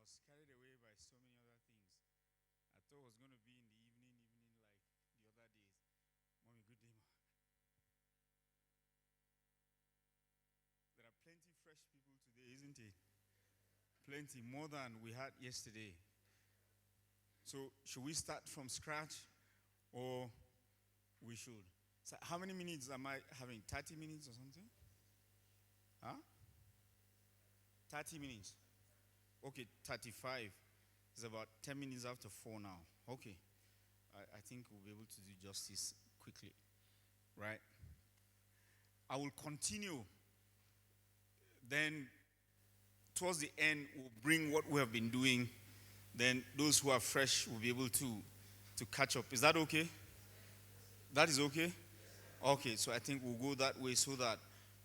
was carried away by so many other things. I thought it was going to be in the evening like the other days. Mommy, good day, ma. There are plenty fresh people today, isn't it? Plenty, more than we had yesterday. So, should we start from scratch or we should? So how many minutes am I having? 30 minutes or something? Huh? 30 minutes. Okay, 35. It's about 10 minutes after 4 now. Okay. I think we'll be able to do justice quickly. Right? I will continue. Then, towards the end, we'll bring what we have been doing. Then, those who are fresh will be able to catch up. Is that okay? That is okay? Okay, so I think we'll go that way so that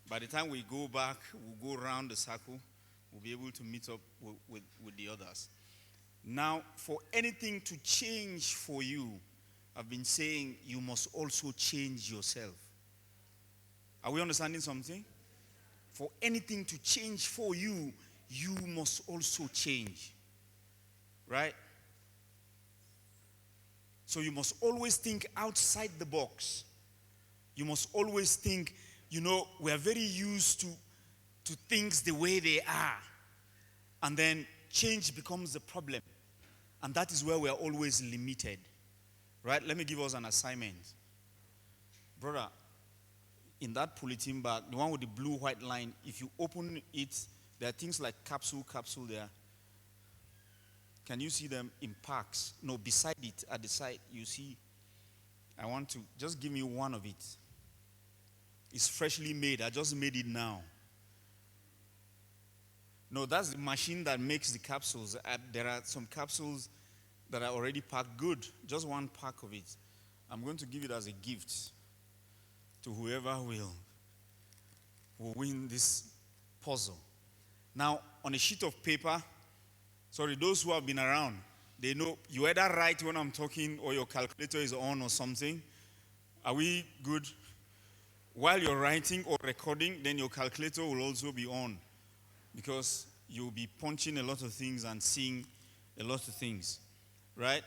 by the time we go back, we'll go around the circle, we'll be able to meet up with the others. Now, for anything to change for you, I've been saying you must also change yourself. Are we understanding something? For anything to change for you, you must also change. Right? So you must always think outside the box. You must always think, we are very used to things the way they are. And then change becomes the problem. And that is where we are always limited. Right? Let me give us an assignment. Brother, in that polythene bag, the one with the blue-white line, if you open it, there are things like capsule there. Can you see them in packs? No, beside it, at the side, you see. I want to, just give me one of it. It's freshly made. I just made it now. No, that's the machine that makes the capsules. There are some capsules that are already packed good. Just one pack of it. I'm going to give it as a gift to whoever will win this puzzle. Now, on a sheet of paper, those who have been around, they know you either write when I'm talking or your calculator is on or something. Are we good? While you're writing or recording, then your calculator will also be on because you'll be punching a lot of things and seeing a lot of things. Right?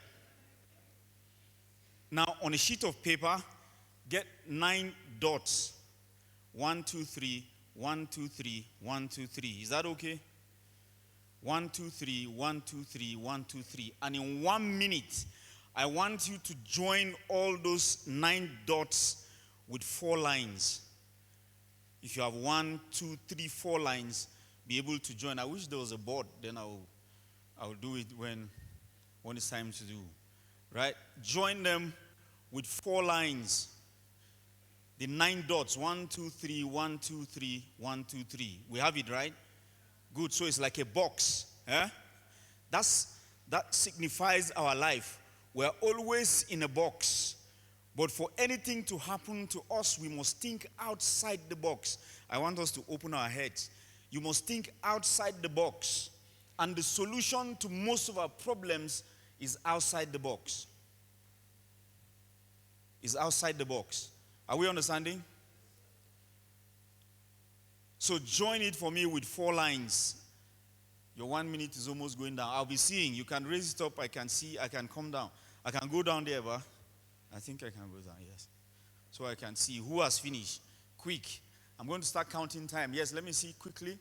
Now, on a sheet of paper, get 9 dots. 1, 2, 3, 1, 2, 3, 1, 2, 3. Is that okay? 1, 2, 3, 1, 2, 3, 1, 2, 3. And in 1 minute, I want you to join all those 9 dots with 4 lines. If you have 1, 2, 3, 4 lines, be able to join. I wish there was a board, then I'll do it when it's time to do. Right? Join them with 4 lines. The 9 dots, 1, 2, 3, 1, 2, 3, 1, 2, 3. We have it, right? Good. So it's like a box. Eh? That signifies our life. We're always in a box. But for anything to happen to us, we must think outside the box. I want us to open our heads. You must think outside the box. And the solution to most of our problems is outside the box. Is outside the box. Are we understanding? So join it for me with 4 lines. Your 1 minute is almost going down. I'll be seeing. You can raise it up. I can see. I can come down. I can go down there, but I think I can go down, yes. So I can see who has finished. Quick. I'm going to start counting time. Yes, let me see quickly.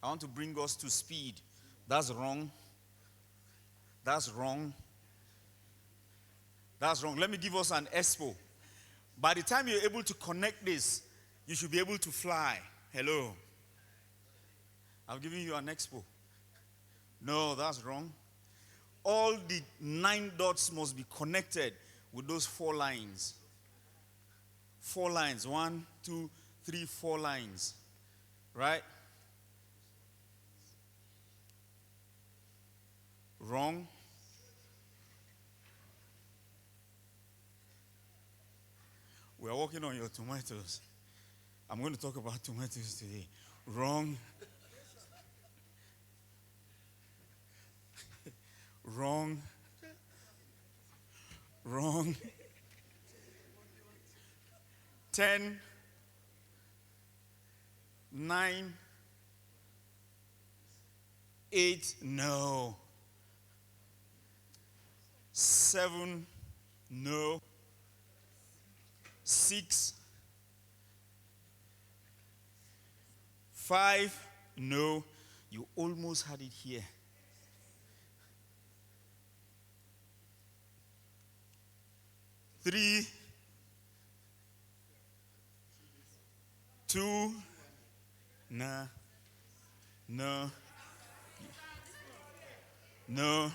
I want to bring us to speed. That's wrong. That's wrong. That's wrong. Let me give us an expo. By the time you're able to connect this, you should be able to fly. Hello. I'm giving you an expo. No, that's wrong. All the 9 dots must be connected with those 4 lines. 4 lines. 1, 2, 3, 4 lines. Right? Wrong. We are working on your tomatoes. I'm going to talk about tomatoes today. Wrong. Wrong. Wrong. 10, 9, 8, no. 7, no. 6, 5, no. You almost had it here. 3, 2, nah, no, no.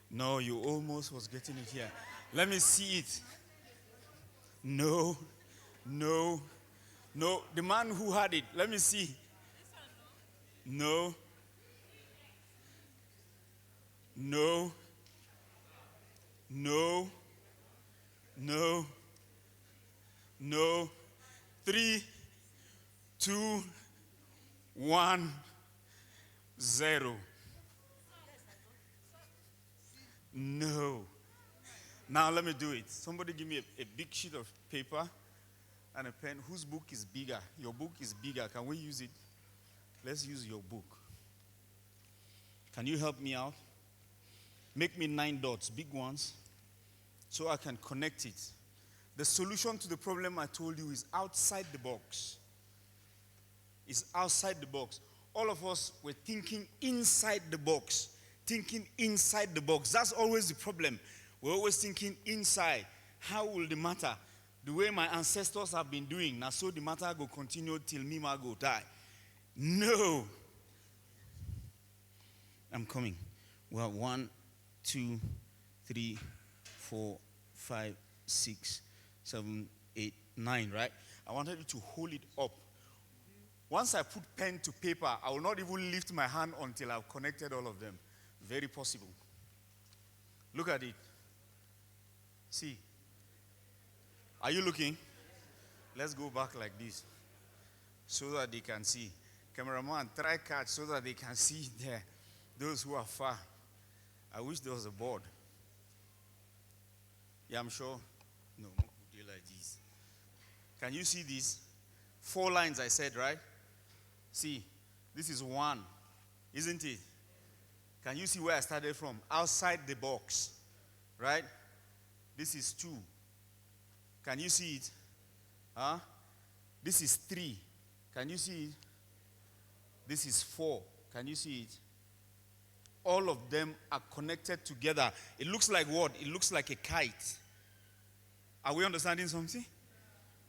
No, you almost was getting it here. Let me see it. No, no, no. The man who had it, let me see. No, no, no, no, no. 3, 2, 1, 0. No. Now let me do it. Somebody give me a big sheet of paper and a pen. Whose book is bigger? Your book is bigger. Can we use it? Let's use your book. Can you help me out? Make me 9 dots, big ones, so I can connect it. The solution to the problem I told you is outside the box. It's outside the box. All of us were thinking inside the box. Thinking inside the box. That's always the problem. We're always thinking inside. How will the matter? The way my ancestors have been doing, now so the matter will continue till me ma go die. No. I'm coming. Well, 1, 2, 3, 4, 5, 6, 7, 8, 9, right? I wanted you to hold it up. Once I put pen to paper, I will not even lift my hand until I've connected all of them. Very possible. Look at it. See. Are you looking? Let's go back like this so that they can see. Cameraman, try catch so that they can see there. Those who are far. I wish there was a board. Yeah, I'm sure. No, not like this. Can you see this? 4 lines I said, right? See, this is 1, isn't it? Can you see where I started from? Outside the box, right? This is 2. Can you see it? Huh? This is 3. Can you see it? This is 4. Can you see it? All of them are connected together. It looks like what? It looks like a kite. Are we understanding something?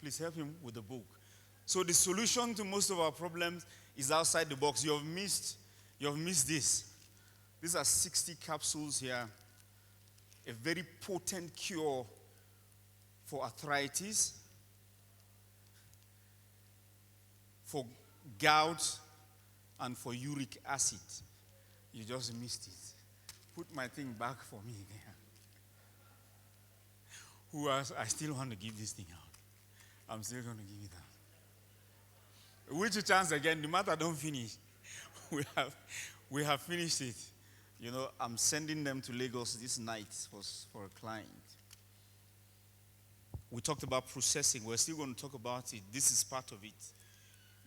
Please help him with the book. So the solution to most of our problems is outside the box. You have missed this. These are 60 capsules here. A very potent cure for arthritis, for gout, and for uric acid. You just missed it. Put my thing back for me there. Who else? I still want to give this thing out. I'm still going to give it out. Which chance again? The matter don't finish. We have finished it. You know, I'm sending them to Lagos this night for a client. We talked about processing. We're still going to talk about it. This is part of it.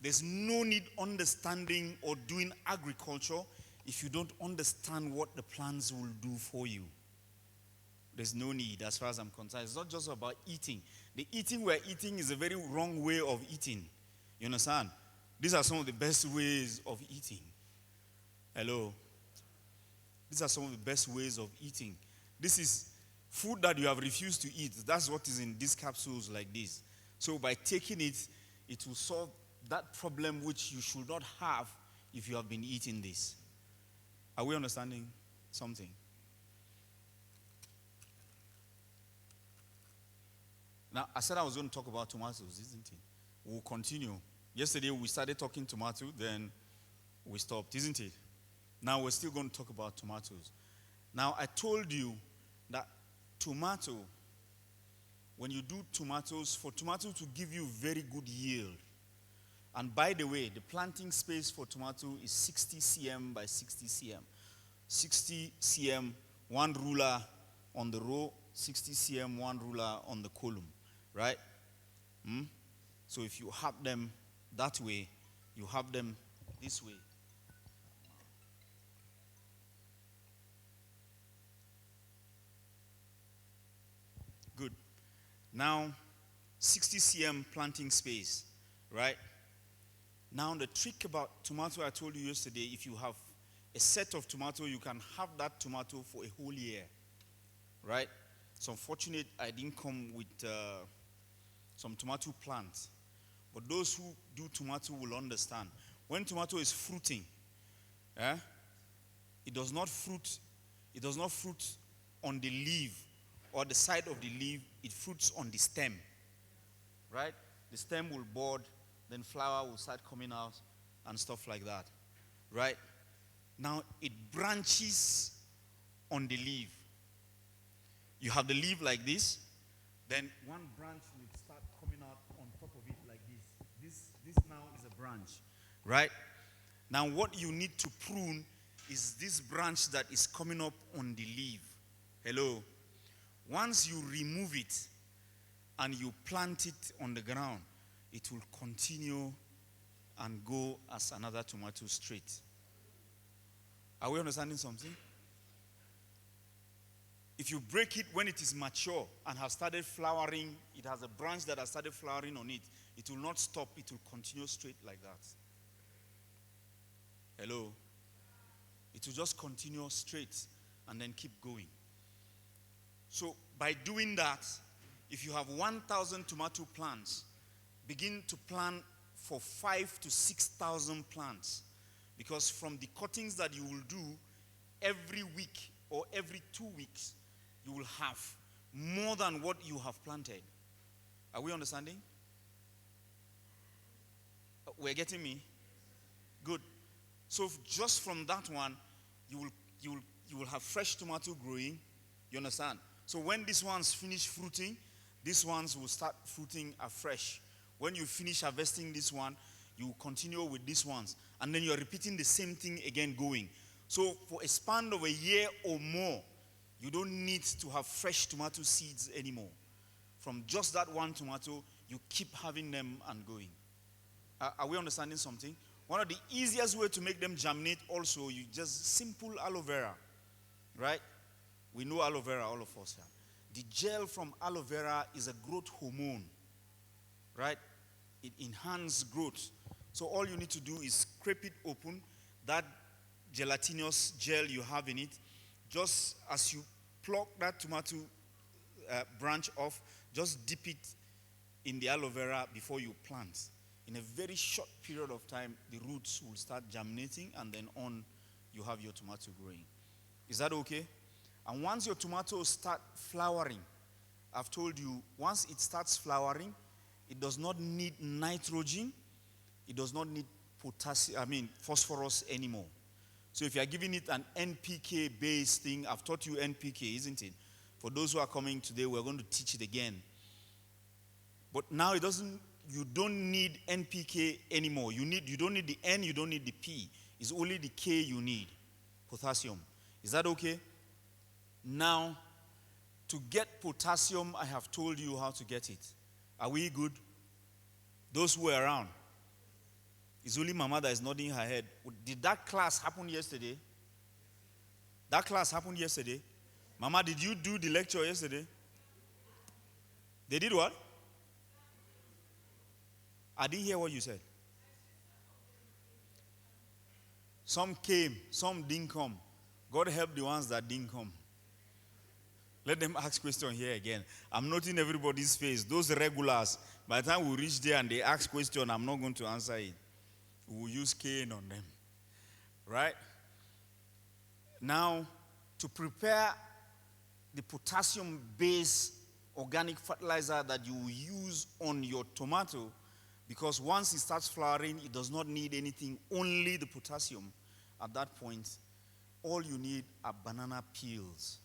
There's no need understanding or doing agriculture if you don't understand what the plants will do for you. There's no need as far as I'm concerned. It's not just about eating. The eating we're eating is a very wrong way of eating. You understand? These are some of the best ways of eating. Hello? These are some of the best ways of eating. This is food that you have refused to eat. That's what is in these capsules like this. So by taking it, it will solve that problem which you should not have if you have been eating this. Are we understanding something? Now, I said I was going to talk about tomatoes, isn't it? We'll continue. Yesterday we started talking tomato, then we stopped, isn't it? Now we're still going to talk about tomatoes. Now, I told you that tomato, when you do tomatoes, for tomato to give you very good yield, and by the way, the planting space for tomato is 60 cm by 60 cm. 60 cm, 1 ruler on the row, 60 cm, 1 ruler on the column, right? So if you have them that way, you have them this way. Good. Now, 60 cm planting space, right? Now, the trick about tomato I told you yesterday, if you have a set of tomato, you can have that tomato for a whole year, right? It's unfortunate I didn't come with some tomato plants. But those who do tomato will understand. When tomato is fruiting, it does not fruit on the leaf or the side of the leaf, it fruits on the stem. Right? The stem will bud, then flower will start coming out and stuff like that. Right? Now it branches on the leaf. You have the leaf like this, then one branch will start coming out on top of it like this. This now is a branch, right? Now what you need to prune is this branch that is coming up on the leaf. Hello? Once you remove it and you plant it on the ground, it will continue and go as another tomato straight. Are we understanding something? If you break it when it is mature and has started flowering, it has a branch that has started flowering on it, it will not stop, it will continue straight like that. Hello? It will just continue straight and then keep going. So by doing that, if you have 1,000 tomato plants, begin to plant for 5,000 to 6,000 plants. Because from the cuttings that you will do every week or every 2 weeks, you will have more than what you have planted. Are we understanding? We're getting me? Good. So just from that one, you will have fresh tomato growing. You understand? So when these ones finish fruiting, these ones will start fruiting afresh. When you finish harvesting this one, you will continue with these ones. And then you're repeating the same thing again going. So for a span of a year or more, you don't need to have fresh tomato seeds anymore. From just that one tomato, you keep having them and going. Are we understanding something? One of the easiest way to make them germinate also, you just simple aloe vera, right? We know aloe vera, all of us here. The gel from aloe vera is a growth hormone, right? It enhances growth. So all you need to do is scrape it open, that gelatinous gel you have in it, just as you pluck that tomato branch off, just dip it in the aloe vera before you plant. In a very short period of time, the roots will start germinating, and then on you have your tomato growing. Is that okay? And once your tomatoes start flowering, I've told you, once it starts flowering, it does not need nitrogen. It does not need phosphorus anymore. So if you are giving it an NPK-based thing, I've taught you NPK, isn't it? For those who are coming today, we're going to teach it again. But now you don't need NPK anymore. You don't need the N, you don't need the P. It's only the K you need, potassium. Is that okay? Now, to get potassium, I have told you how to get it. Are we good? Those who are around. It's only Mama that is nodding her head. Did that class happen yesterday? That class happened yesterday? Mama, did you do the lecture yesterday? They did what? I didn't hear what you said. Some came, some didn't come. God help the ones that didn't come. Let them ask questions here again. I'm noting everybody's face. Those regulars, by the time we reach there and they ask question, I'm not going to answer it. We will use Cain on them. Right? Now, to prepare the potassium-based organic fertilizer that you will use on your tomato, because once it starts flowering, it does not need anything, only the potassium. At that point, all you need are banana peels.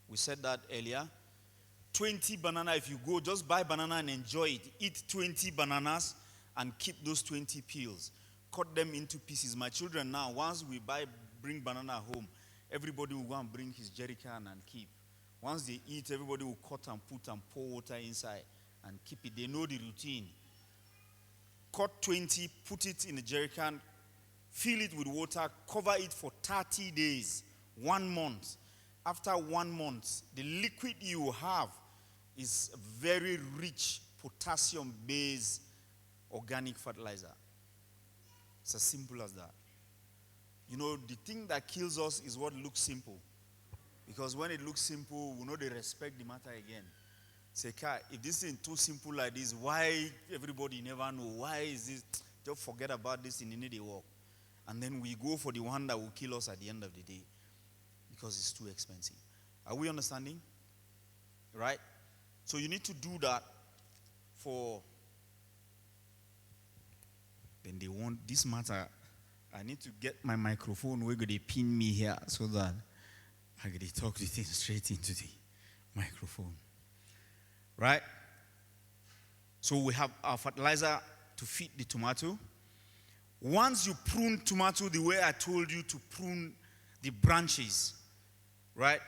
We said that earlier. 20 banana, if you go, just buy banana and enjoy it. Eat 20 bananas and keep those 20 peels. Cut them into pieces. My children now, once we bring banana home, everybody will go and bring his jerry can and keep. Once they eat, everybody will cut and put and pour water inside and keep it. They know the routine. Cut 20, put it in a jerry can, fill it with water, cover it for 30 days, 1 month. After 1 month, the liquid you have is very rich potassium-based organic fertilizer. It's as simple as that. You know, the thing that kills us is what looks simple. Because when it looks simple, we know they respect the matter again. Say, if this is too simple like this, why everybody never know? Why is this? Just forget about this in any day work. And then we go for the one that will kill us at the end of the day. Because it's too expensive. Are we understanding? Right? So you need to do that for... Then they want this matter. I need to get my microphone where they pin me here so that I can talk the thing straight into the microphone. Right? So we have our fertilizer to feed the tomato. Once you prune tomato the way I told you to prune the branches, right?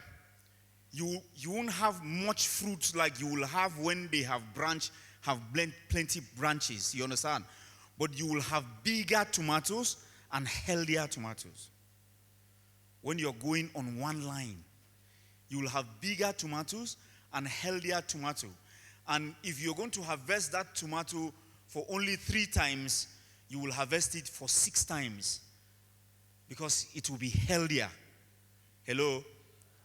You won't have much fruit like you will have when they have plenty branches. You understand? But you will have bigger tomatoes and healthier tomatoes. When you're going on one line, you will have bigger tomatoes and healthier tomato. And if you're going to harvest that tomato for only 3 times, you will harvest it for 6 times because it will be healthier. Hello?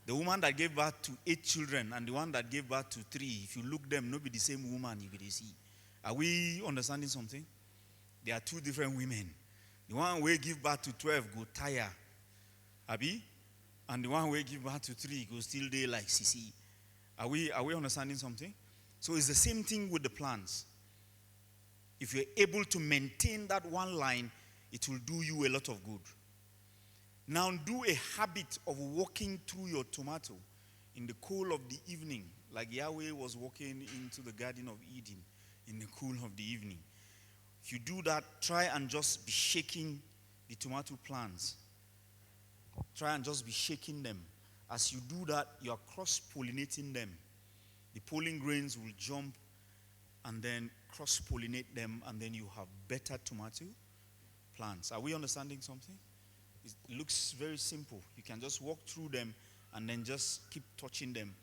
The woman that gave birth to 8 children and the one that gave birth to 3, if you look them, not be the same woman you will see. Are we understanding something? They are 2 different women. The one who give birth to 12 go tire, Abi, and the one who give birth to 3 go still there like Sisi. Are we understanding something? So it's the same thing with the plants. If you're able to maintain that one line, it will do you a lot of good. Now do a habit of walking through your tomato in the cool of the evening, like Yahweh was walking into the Garden of Eden in the cool of the evening. If you do that, try and just be shaking the tomato plants. Try and just be shaking them. As you do that, you are cross-pollinating them. The pollen grains will jump and then cross-pollinate them, and then you have better tomato plants. Are we understanding something? It looks very simple. You can just walk through them and then just keep touching them.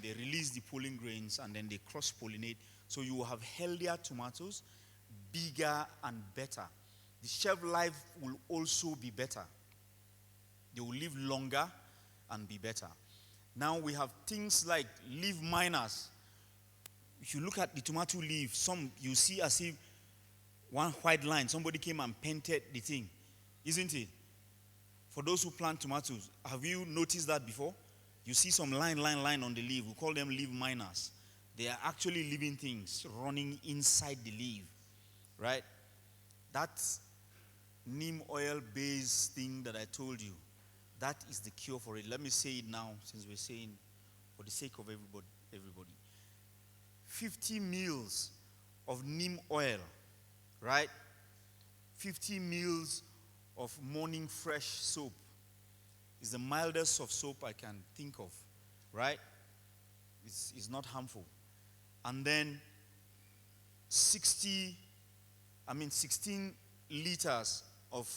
They release the pollen grains and then they cross-pollinate. So you will have healthier tomatoes, bigger and better. The shelf life will also be better. They will live longer and be better. Now we have things like leaf miners. If you look at the tomato leaf, some you see as if one white line, somebody came and painted the thing, isn't it? For those who plant tomatoes, have you noticed that before? You see some line on the leaf. We call them leaf miners. They are actually living things running inside the leaf, right? That neem oil-based thing that I told you, that is the cure for it. Let me say it now, since we're saying, for the sake of everybody. 50 mils of neem oil, right? 50 mils of morning fresh soap is the mildest of soap I can think of, right? It's not harmful. And then 16 liters of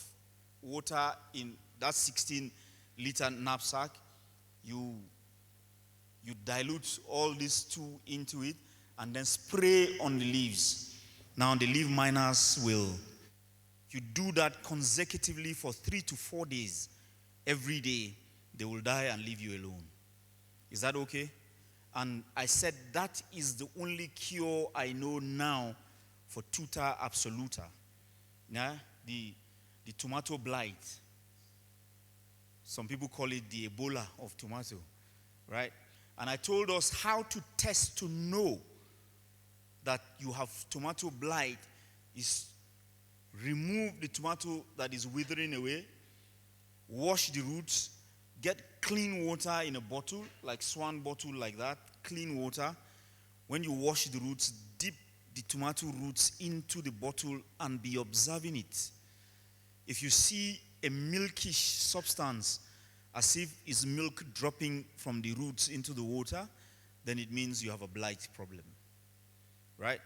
water in that 16-liter knapsack. You dilute all these 2 into it and then spray on the leaves. Now the leaf miners will, you do that consecutively for 3 to 4 days. Every day, they will die and leave you alone. Is that okay? And I said that is the only cure I know now for tuta absoluta. Yeah? The tomato blight. Some people call it the Ebola of tomato, right? And I told us how to test to know that you have tomato blight is remove the tomato that is withering away, wash the roots, get clean water in a bottle, like swan bottle like that, clean water. When you wash the roots, dip the tomato roots into the bottle and be observing it. If you see a milkish substance, as if it's milk dropping from the roots into the water, then it means you have a blight problem. right?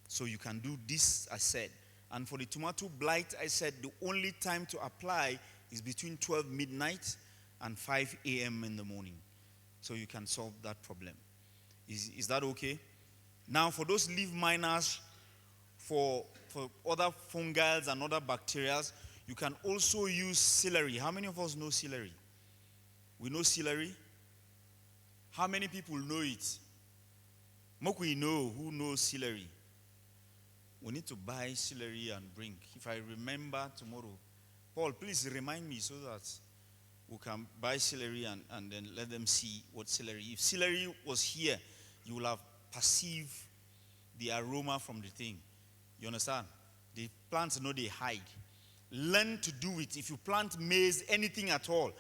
So you can do this, I said. And for the tomato blight, I said the only time to apply is between 12 midnight and 5 a.m. in the morning. So you can solve that problem. Is that okay? Now for those leaf miners, for other fungals and other bacteria, you can also use celery. How many of us know celery? We know celery. How many people know it? Mock we know who knows celery. We need to buy celery and bring. If I remember tomorrow, Paul, please remind me so that we can buy celery and then let them see what celery. If celery was here, you will have perceived the aroma from the thing. You understand? The plants know they hide. Learn to do it. If you plant maize, anything at all,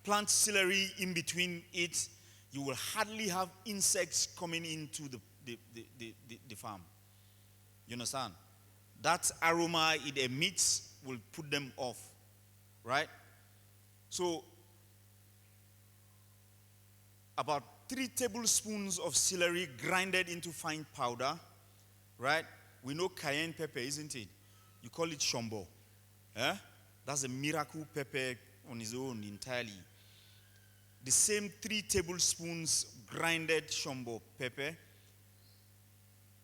plant celery in between it, you will hardly have insects coming into the farm. You understand? That aroma it emits will put them off. Right? So, about 3 tablespoons of celery grinded into fine powder. Right? We know cayenne pepper, isn't it? You call it shombo. Eh? That's a miracle pepper on its own entirely. The same 3 tablespoons grinded shombo pepper.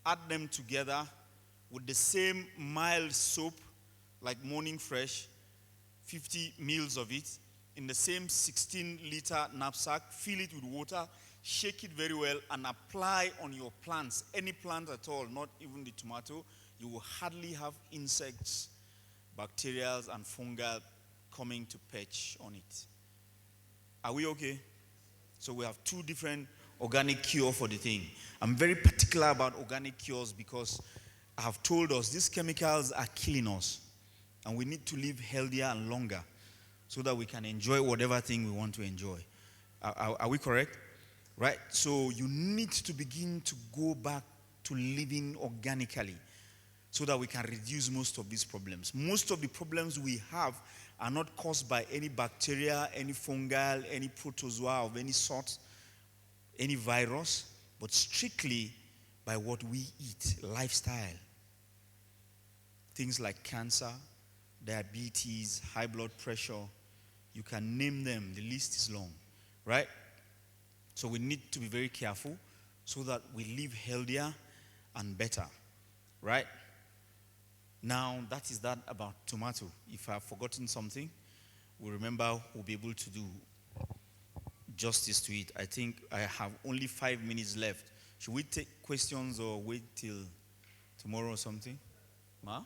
Add them together with the same mild soap like Morning Fresh, 50 mils of it, in the same 16-liter knapsack. Fill it with water, shake it very well, and apply on your plants. Any plant at all, not even the tomato. You will hardly have insects, bacteria, and fungi coming to perch on it. Are we okay? So we have 2 different organic cure for the thing. I'm very particular about organic cures because I have told us these chemicals are killing us. And we need to live healthier and longer so that we can enjoy whatever thing we want to enjoy. Are we correct? Right? So you need to begin to go back to living organically so that we can reduce most of these problems. Most of the problems we have are not caused by any bacteria, any fungal, any protozoa of any sort, any virus, but strictly by what we eat, lifestyle. Things like cancer, diabetes, high blood pressure, you can name them, the list is long, right? So we need to be very careful so that we live healthier and better, right? Now, that is that about tomato. If I've forgotten something, we'll remember we'll be able to do justice to it. I think I have only 5 minutes left. Should we take questions or wait till tomorrow or something? Ma?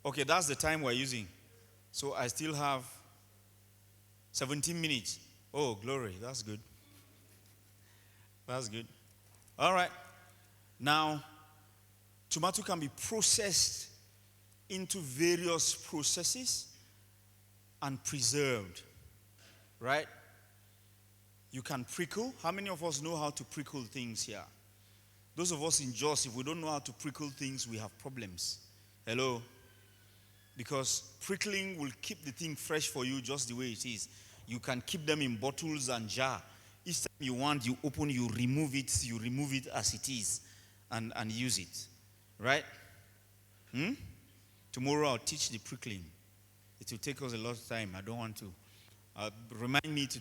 Okay, that's the time we're using. So I still have 17 minutes. Oh, glory. That's good. That's good. All right. Now, tomato can be processed into various processes and preserved. Right? You can prickle. How many of us know how to prickle things here? Those of us in Jos, if we don't know how to prickle things, we have problems. Hello? Because prickling will keep the thing fresh for you just the way it is. You can keep them in bottles and jar. Each time you want, you open, you remove it as it is and use it. Right? Tomorrow I'll teach the prickling. It will take us a lot of time. I don't want to. Remind me to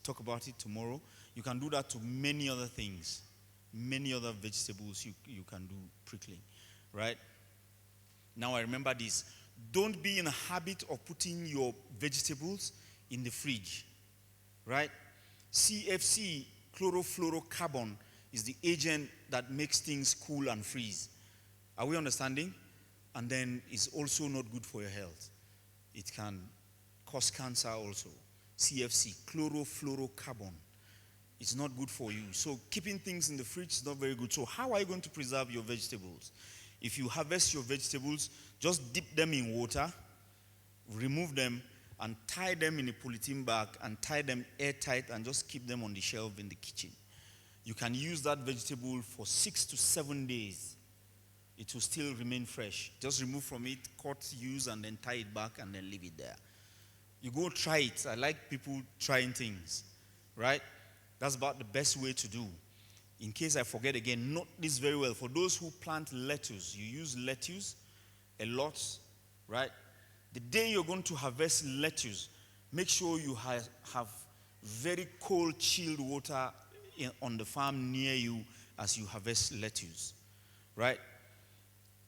talk about it tomorrow. You can do that to many other things. Many other vegetables you can do prickling. Right? Now I remember this. Don't be in a habit of putting your vegetables in the fridge. Right? CFC, chlorofluorocarbon, is the agent that makes things cool and freeze. Are we understanding? And then it's also not good for your health. It can cause cancer also. CFC, chlorofluorocarbon. It's not good for you. So keeping things in the fridge is not very good. So how are you going to preserve your vegetables? If you harvest your vegetables, just dip them in water, remove them, and tie them in a polythene bag and tie them airtight and just keep them on the shelf in the kitchen. You can use that vegetable for 6 to 7 days. It will still remain fresh. Just remove from it, cut, use, and then tie it back and then leave it there. You go try it. I like people trying things, right? That's about the best way to do. In case I forget again, note this very well. For those who plant lettuce, you use lettuce a lot, right? The day you're going to harvest lettuce, make sure you have very cold, chilled water on the farm near you as you harvest lettuce, right?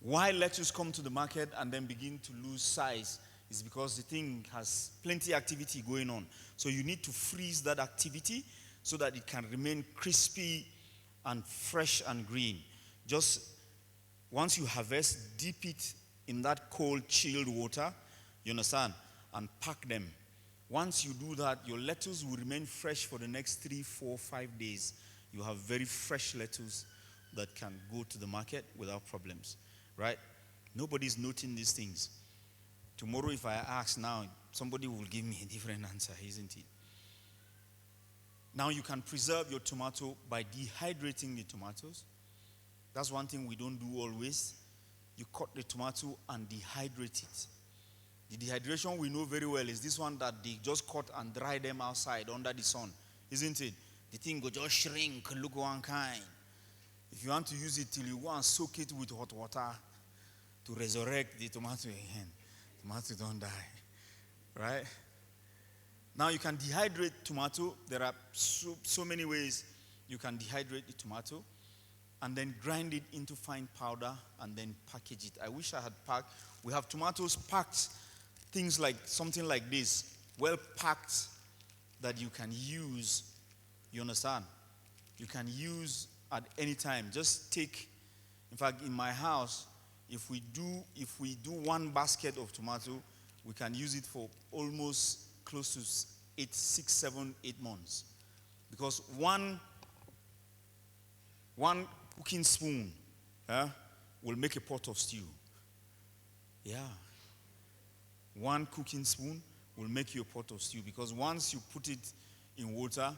Why lettuce come to the market and then begin to lose size is because the thing has plenty activity going on. So you need to freeze that activity so that it can remain crispy and fresh and green. Just once you harvest, dip it in that cold, chilled water, you understand, and pack them. Once you do that, your lettuce will remain fresh for the next 3, 4, 5 days. You have very fresh lettuce that can go to the market without problems, right? Nobody's noting these things. Tomorrow, if I ask now, somebody will give me a different answer, isn't it? Now, you can preserve your tomato by dehydrating the tomatoes. That's one thing we don't do always. You cut the tomato and dehydrate it. The dehydration we know very well is this one that they just cut and dry them outside under the sun, isn't it? The thing will just shrink, look one kind. If you want to use it till you go and soak it with hot water to resurrect the tomato again, tomato don't die, right? Now you can dehydrate tomato. There are so many ways you can dehydrate the tomato and then grind it into fine powder and then package it. I wish I had packed. We have tomatoes packed, things like something like this, well packed, that you can use. You understand? You can use at any time. Just take, in fact, in my house, if we do one basket of tomato, we can use it for almost close to 6, 7, 8 months. Because one cooking spoon will make a pot of stew. Yeah. One cooking spoon will make you a pot of stew, because once you put it in water,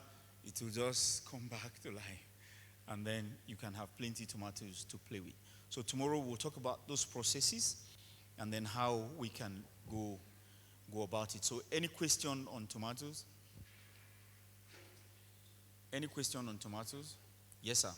it will just come back to life. And then you can have plenty of tomatoes to play with. So tomorrow we'll talk about those processes and then how we can go about it. So any question on tomatoes? Any question on tomatoes? Yes, sir.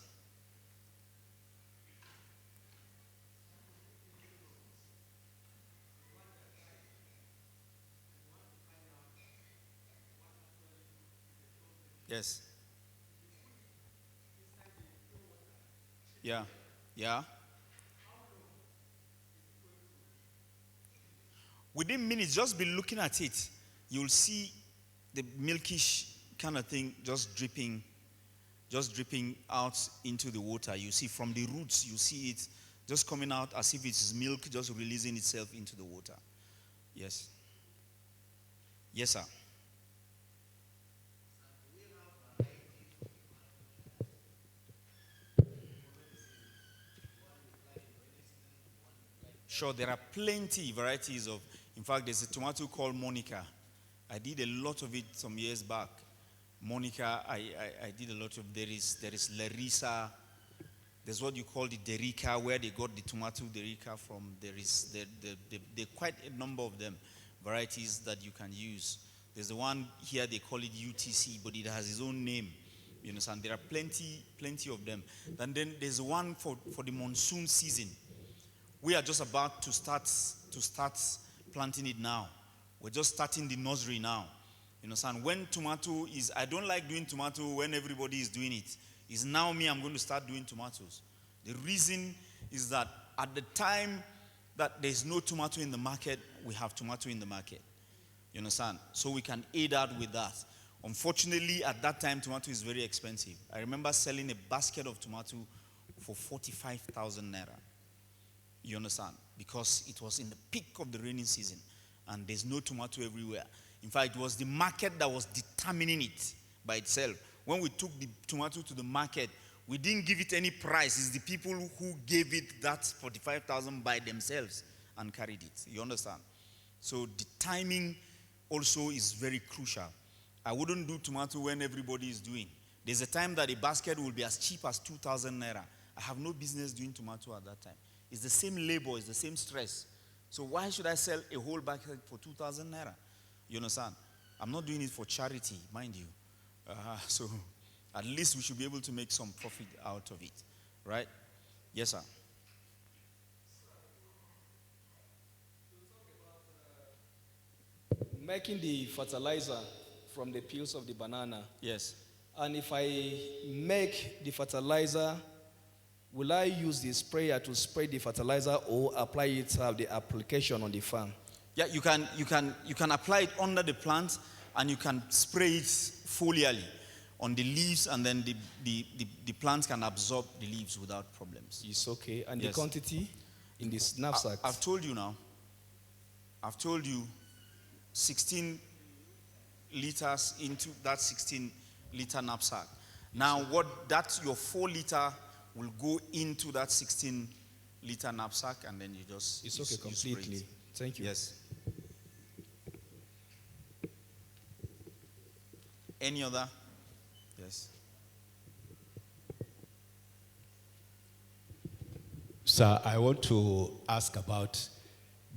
Yes. Yeah. Yeah. Within minutes, just be looking at it. You'll see the milkish kind of thing just dripping out into the water. You see from the roots, you see it just coming out as if it's milk just releasing itself into the water. Yes. Yes, sir. Sure, there are plenty varieties of, in fact, there's a tomato called Monica. I did a lot of it some years back. Monica, I did a lot of, there is Larissa, there's what you call the Derica, where they got the tomato Derica from. There is quite a number of them, varieties that you can use. There's the one here, they call it UTC, but it has its own name. You understand? There are plenty of them. And then there's one for the monsoon season. We are just about to start planting it now. We're just starting the nursery now. You understand? When tomato is, I don't like doing tomato when everybody is doing it. It's now me, I'm going to start doing tomatoes. The reason is that at the time that there's no tomato in the market, we have tomato in the market. You understand? So we can aid out with that. Unfortunately, at that time, tomato is very expensive. I remember selling a basket of tomato for 45,000 naira. You understand? Because it was in the peak of the rainy season and there's no tomato everywhere. In fact, it was the market that was determining it by itself. When we took the tomato to the market, we didn't give it any price. It's the people who gave it that 45,000 by themselves and carried it. You understand? So the timing also is very crucial. I wouldn't do tomato when everybody is doing. There's a time that a basket will be as cheap as 2,000 naira. I have no business doing tomato at that time. It's the same labor, it's the same stress. So why should I sell a whole basket for 2,000 naira? You understand? I'm not doing it for charity, mind you. So At least we should be able to make some profit out of it, right? Yes, sir. Making the fertilizer from the peels of the banana. Yes. And if I make the fertilizer, will I use the sprayer to spray the fertilizer or apply it at the application on the farm? Yeah, you can apply it under the plant, and you can spray it foliarly on the leaves, and then the plant can absorb the leaves without problems. It's okay. And Yes. the quantity in this knapsack? I've told you now. I've told you 16 liters into that 16-liter knapsack. Now, your 4 liter will go into that 16-liter knapsack, and then you just It's okay completely. It. Thank you. Yes. Any other? Yes. Sir, I want to ask about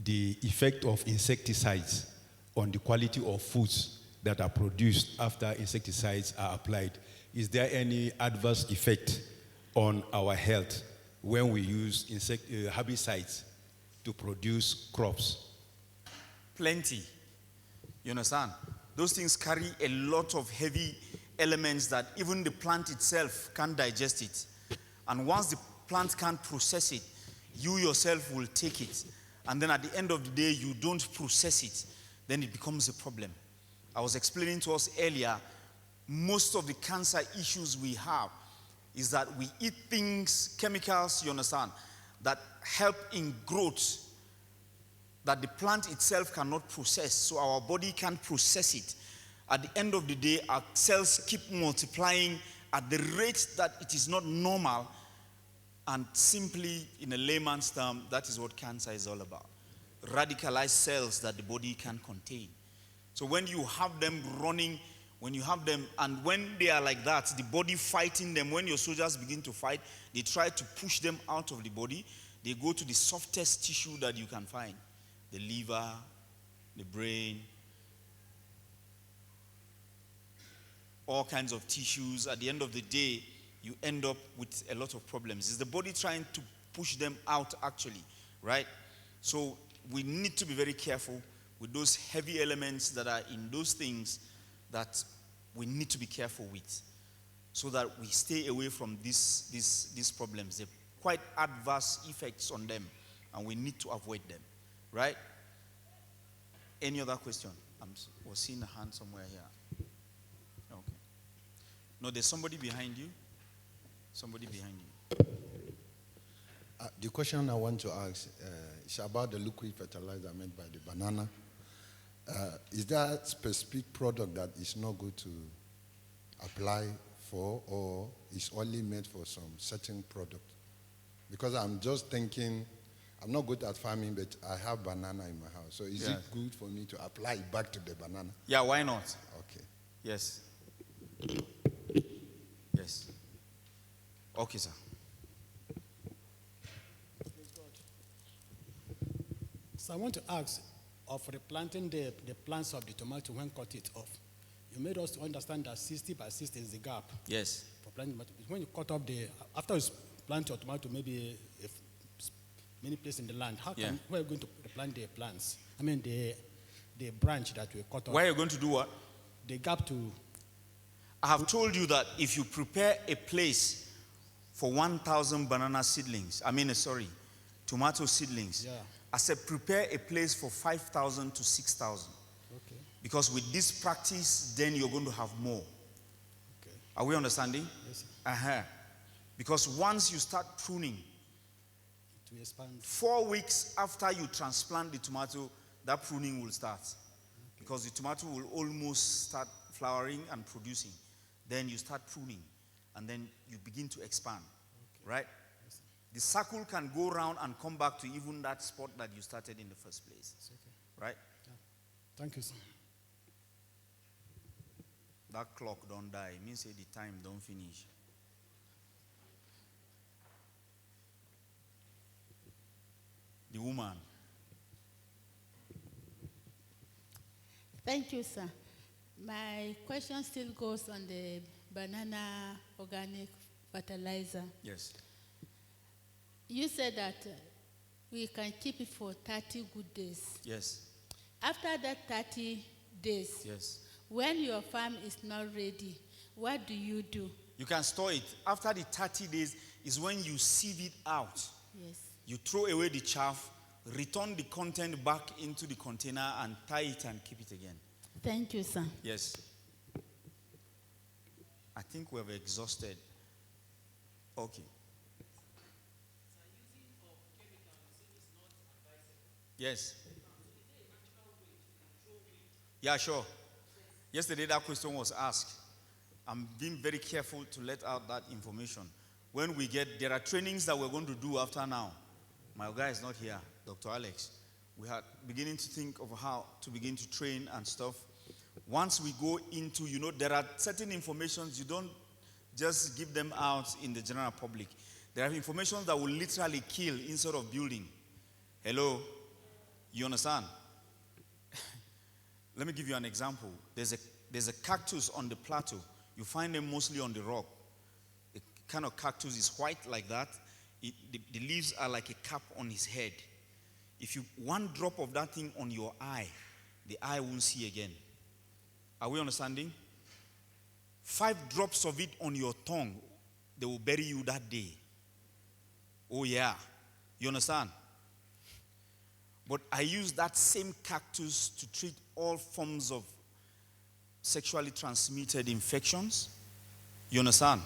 the effect of insecticides on the quality of foods that are produced after insecticides are applied. Is there any adverse effect on our health when we use herbicides to produce crops? Plenty. You understand? Those things carry a lot of heavy elements that even the plant itself can't digest it. And once the plant can't process it, you yourself will take it. And then at the end of the day, you don't process it. Then it becomes a problem. I was explaining to us earlier, most of the cancer issues we have is that we eat things, chemicals, you understand, that help in growth that the plant itself cannot process, so our body can't process it. At the end of the day, our cells keep multiplying at the rate that it is not normal, and simply, in a layman's term, that is what cancer is all about. Radicalized cells that the body can contain. So when you have them running, and when they are like that, the body fighting them, when your soldiers begin to fight, they try to push them out of the body. They go to the softest tissue that you can find. The liver, the brain, all kinds of tissues. At the end of the day, you end up with a lot of problems. It's the body trying to push them out, actually, right? So we need to be very careful with those heavy elements that are in those things that we need to be careful with, so that we stay away from these problems. They're quite adverse effects on them, and we need to avoid them, right? Any other question? I was seeing a hand somewhere here. Okay. No, there's somebody behind you. Somebody behind you. The question I want to ask is about the liquid fertilizer made by the banana. Is there a specific product that is not good to apply for, or is only made for some certain product? Because I'm just thinking, I'm not good at farming, but I have banana in my house. So is it good for me to apply it back to the banana? Yeah, why not? Okay. Yes. Yes. Okay, sir. So I want to ask, of replanting the plants of the tomato when cut it off, you made us to understand that 60 by 60 is the gap. Yes. For planting tomato. When you cut off after you plant your tomato, maybe many places in the land, where are you going to replant the plants? I mean the branch that we cut off. Where are you going to do what? The gap to... I have told you that if you prepare a place for 1,000 banana seedlings, tomato seedlings, I said prepare a place for 5,000 to 6,000. Okay. Because with this practice, then you're going to have more. Okay. Are we understanding? Yes, sir. Because once you start pruning, to expand. 4 weeks after you transplant the tomato, that pruning will start. Okay. Because the tomato will almost start flowering and producing. Then you start pruning, and then you begin to expand, right? Yes, the circle can go around and come back to even that spot that you started in the first place, right? Yeah. Thank you, sir. That clock don't die. It means the time don't finish. The woman. Thank you, sir. My question still goes on the banana organic fertilizer. Yes. You said that we can keep it for 30 good days. Yes. After that 30 days, Yes. when your farm is not ready, what do? You can store it. After the 30 days is when you sieve it out. Yes. You throw away the chaff, return the content back into the container and tie it and keep it again. Thank you, sir. Yes. I think we have exhausted. Okay. Yes. Yeah, sure. Yesterday that question was asked. I'm being very careful to let out that information. When there are trainings that we're going to do after now. My guy is not here, Dr. Alex. We are beginning to think of how to begin to train and stuff. Once we go into, there are certain informations you don't just give them out in the general public. There are information that will literally kill instead of building. Hello? You understand? Let me give you an example. There's a cactus on the plateau. You find them mostly on the rock. The kind of cactus is white like that. The leaves are like a cap on his head. If you one drop of that thing on your eye, the eye won't see again. Are we understanding? 5 drops of it on your tongue, they will bury you that day. Oh yeah. You understand? But I use that same cactus to treat all forms of sexually transmitted infections. You understand?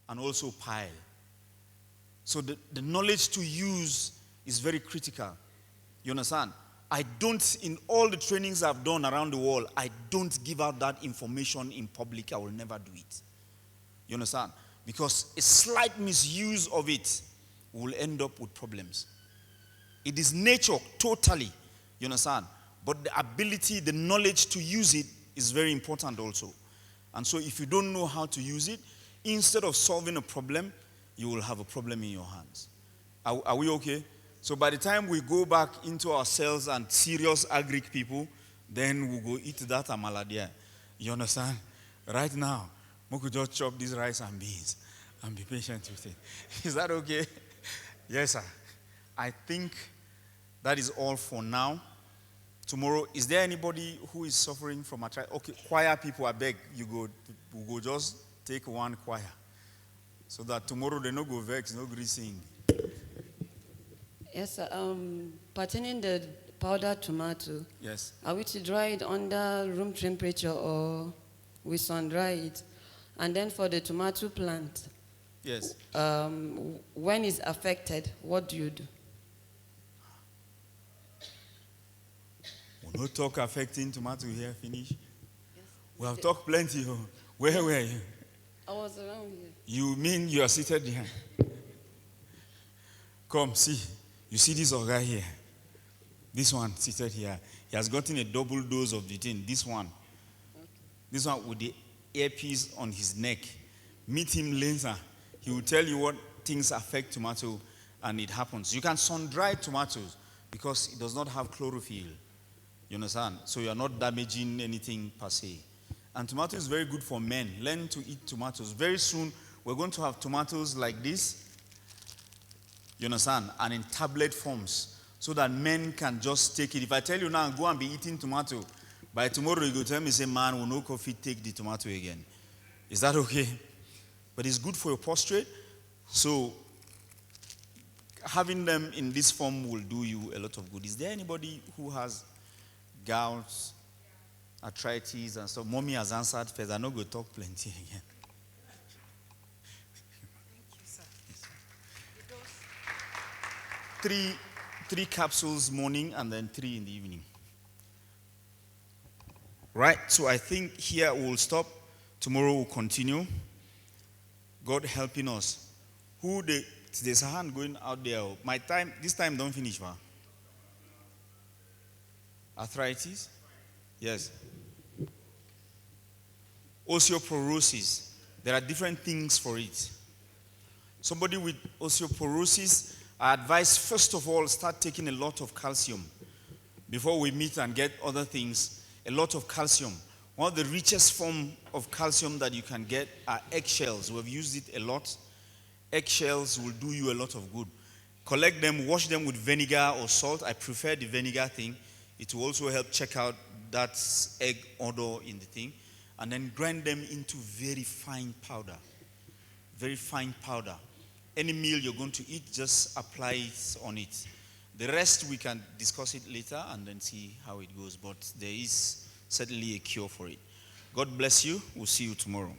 And also pile. So the knowledge to use is very critical. You understand? In all the trainings I've done around the world, I don't give out that information in public. I will never do it. You understand? Because a slight misuse of it will end up with problems. It is nature, totally. You understand? But the ability, the knowledge to use it is very important also. And so if you don't know how to use it, instead of solving a problem, you will have a problem in your hands. Are we okay? So by the time we go back into ourselves and serious agric people, then we'll go eat that amala there. You understand? Right now, we could just chop this rice and beans and be patient with it. Is that okay? Yes, sir. I think that is all for now. Tomorrow, is there anybody who is suffering from arthritis? Okay, choir people, I beg you we'll go just take one choir. So that tomorrow they no go vex, no go sing. Yes, sir. Pertaining the powdered tomato. Yes. Are we to dry it under room temperature or we sun dry it? And then for the tomato plant. Yes. When it's affected, what do you do? We no talk affecting tomato here, finish. Yes. We have talked plenty. Where were you? I was around here. You mean you are seated here? Come, see. You see this guy here? This one seated here. He has gotten a double dose of the thing. This one. Okay. This one with the earpiece on his neck. Meet him later. He will tell you what things affect tomato, and it happens. You can sun-dry tomatoes because it does not have chlorophyll. You understand? So you are not damaging anything per se. And tomato is very good for men. Learn to eat tomatoes. Very soon, we're going to have tomatoes like this. You understand? And in tablet forms, so that men can just take it. If I tell you now, go and be eating tomato, by tomorrow you go tell me, say, man, will no coffee take the tomato again. Is that okay? But it's good for your prostate. So having them in this form will do you a lot of good. Is there anybody who has gout, arthritis, and stuff? Mommy has answered first. I'm not going to talk plenty again. Three capsules morning and then 3 in the evening. Right, so I think here we'll stop. Tomorrow we'll continue. God helping us. There's a hand going out there. This time don't finish, man. Arthritis? Yes. Osteoporosis. There are different things for it. Somebody with osteoporosis, I advise, first of all, start taking a lot of calcium. Before we meet and get other things, a lot of calcium. One of the richest form of calcium that you can get are eggshells. We've used it a lot. Eggshells will do you a lot of good. Collect them, wash them with vinegar or salt. I prefer the vinegar thing. It will also help check out that egg odor in the thing. And then grind them into very fine powder. Very fine powder. Any meal you're going to eat, just apply it on it. The rest we can discuss it later and then see how it goes. But there is certainly a cure for it. God bless you. We'll see you tomorrow.